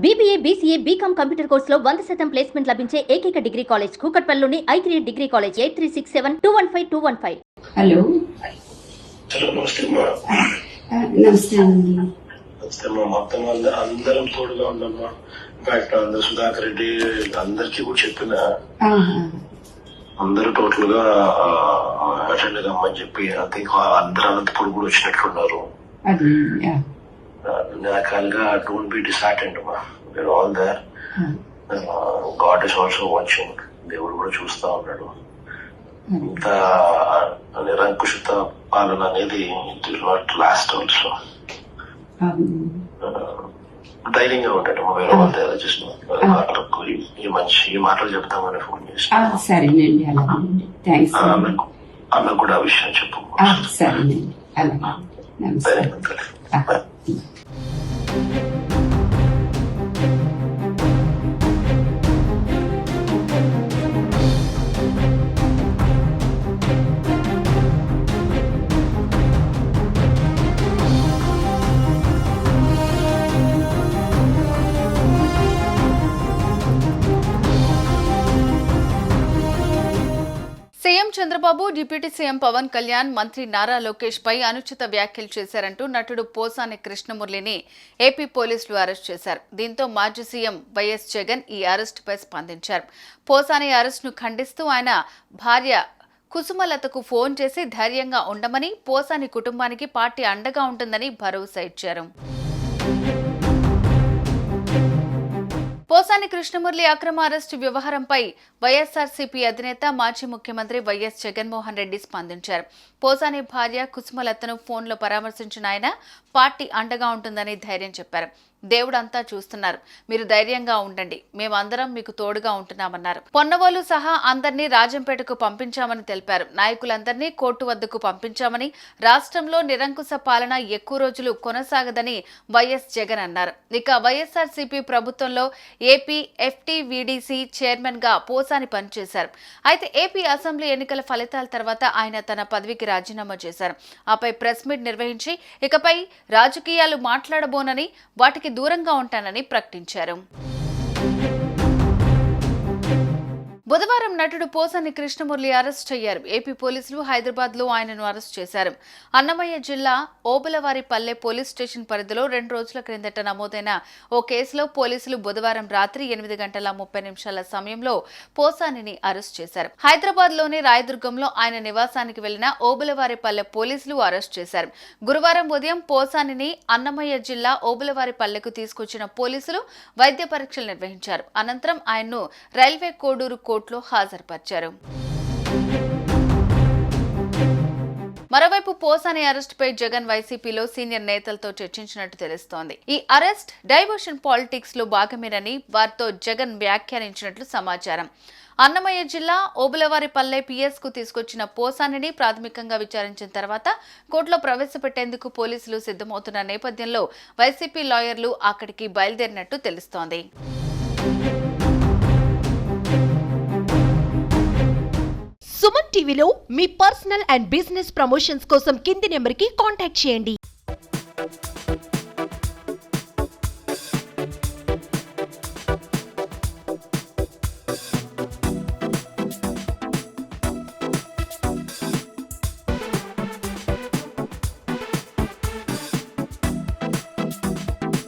BBA, BCA, BCom computer కోర్సులో 100% placement లభించే ఏకైక డిగ్రీ కాలేజ్ కూకట్పల్లిలోని I3 degree college 8367215215. Hello hello నమస్తే అమ్మా. నమస్తే అండి. నమస్తే అమ్మా. మొత్తం అందరం తోడుగా ఉండమ్మా. ఇన్ఫాక్ట్ అందరు సుధాకర్ రెడ్డి అందరికీ కూడా చెప్పిన అందరూ టోటల్ గా అటెండ్ కమ్మని చెప్పి ఐ థింక్ అందరూ అనంతపురం కూడా వచ్చినట్లున్నారు. రకాలుగా డోంట్ బి డిసార్టెండ్ అమ్మా. We are all there. God is also watching. దేవుడు కూడా చూస్తా ఉన్నాడు. ఇంత నిరంకుశత పాలన అనేది it will not last also. ధైర్యంగా ఉంటాడు. వేరే వాళ్ళ దగ్గర జస్ట్ ఈ మాటలు చెప్తామని ఫోన్ చేసి సరేనండి. అలాగేనండి. థ్యాంక్స్. ఆమెకు కూడా ఆ విషయం చెప్పు. సరేనండి. అలాగే. నమస్తే. CM Chandrababu, deputy CM Pawan Kalyan, మంత్రి నారా లోకేష్ పై అనుచిత వ్యాఖ్యలు చేశారంటూ నటుడు పోసాని కృష్ణమురళిని ఏపీ పోలీసులు అరెస్ట్ చేశారు. దీంతో మాజీ సీఎం వైఎస్ జగన్ ఈ అరెస్టుపై స్పందించారు. పోసాని అరెస్టును ఖండిస్తూ ఆయన భార్య కుసుమలతకు ఫోన్ చేసి ధైర్యంగా ఉండమని, పోసాని కుటుంబానికి పార్టీ అండగా ఉంటుందని భరోసా ఇచ్చారు. పోసాని కృష్ణమురళి అక్రమ అరెస్టు వ్యవహారంపై వైఎస్ఆర్సీపీ అధినేత మాజీ ముఖ్యమంత్రి వైఎస్ జగన్మోహన్ రెడ్డి స్పందించారు. పోసాని భార్య కుసుమలతను ఫోన్లో పరామర్శించిన ఆయన పార్టీ అండగా ఉంటుందని ధైర్యం చెప్పారు. దేవుడంతా చూస్తున్నారు, మీరు ధైర్యంగా ఉండండి, మేమందరం మీకు తోడుగా ఉంటున్నామన్నారు. పొన్నవోలు సహా అందరినీ రాజంపేటకు పంపించామని తెలిపారు. నాయకులందరినీ కోర్టు వద్దకు పంపించామని, రాష్ట్రంలో నిరంకుశ పాలన ఎక్కువ రోజులు కొనసాగదని వైఎస్ జగన్ అన్నారు. ఇక వైఎస్ఆర్సీపీ ప్రభుత్వంలో ఏపీ FTVDC చైర్మన్ గా పోసాని పనిచేశారు. అయితే ఏపీ అసెంబ్లీ ఎన్నికల ఫలితాల తర్వాత ఆయన తన పదవికి రాజీనామా చేశారు. ఆపై ప్రెస్ మీట్ నిర్వహించి ఇకపై రాజకీయాలు మాట్లాడబోనని, వాటికి దూరంగా ఉంటానని ప్రకటించారు. బుధవారం నటుడు పోసాని కృష్ణమురళి అరెస్ట్ అయ్యారు. ఏపీ పోలీసులు హైదరాబాద్ లో ఆయనను అరెస్ట్ చేశారు. అన్నమయ్య జిల్లా ఓబులవారిపల్లె పోలీస్ స్టేషన్ పరిధిలో 2 రోజుల క్రిందట నమోదైన ఓ కేసులో పోలీసులు బుధవారం రాత్రి 8:30 సమయంలో పోసానిని అరెస్ట్ చేశారు. హైదరాబాద్ లోని రాయదుర్గంలో ఆయన నివాసానికి వెళ్లిన ఓబులవారిపల్లె పోలీసులు అరెస్ట్ చేశారు. గురువారం ఉదయం పోసానిని అన్నమయ్య జిల్లా ఓబులవారిపల్లెకు తీసుకొచ్చిన పోలీసులు వైద్య పరీక్షలు నిర్వహించారు. అనంతరం ఆయన్ను రైల్వే కోడూరు కోర్టులో హాజరుపరిచారు. మరోవైపు పోసాని అరెస్టుపై జగన్ వైసీపీలో సీనియర్ నేతలతో చర్చించినట్టు తెలుస్తోంది. ఈ అరెస్ట్ డైవర్షన్ పాలిటిక్స్ లో భాగమేనని వారితో జగన్ వ్యాఖ్యానించినట్లు సమాచారం. అన్నమయ్య జిల్లా ఓబులవారిపల్లె PS కు తీసుకొచ్చిన పోసానిని ప్రాథమికంగా విచారించిన తర్వాత కోర్టులో ప్రవేశపెట్టేందుకు పోలీసులు సిద్ధమవుతున్న నేపథ్యంలో వైసీపీ లాయర్లు అక్కడికి బయలుదేరినట్టు తెలుస్తోంది. సుమన్ టీవీలో మీ పర్సనల్ అండ్ బిజినెస్ ప్రమోషన్స్ కోసం కింది నెంబర్కి కాంటాక్ట్ చేయండి.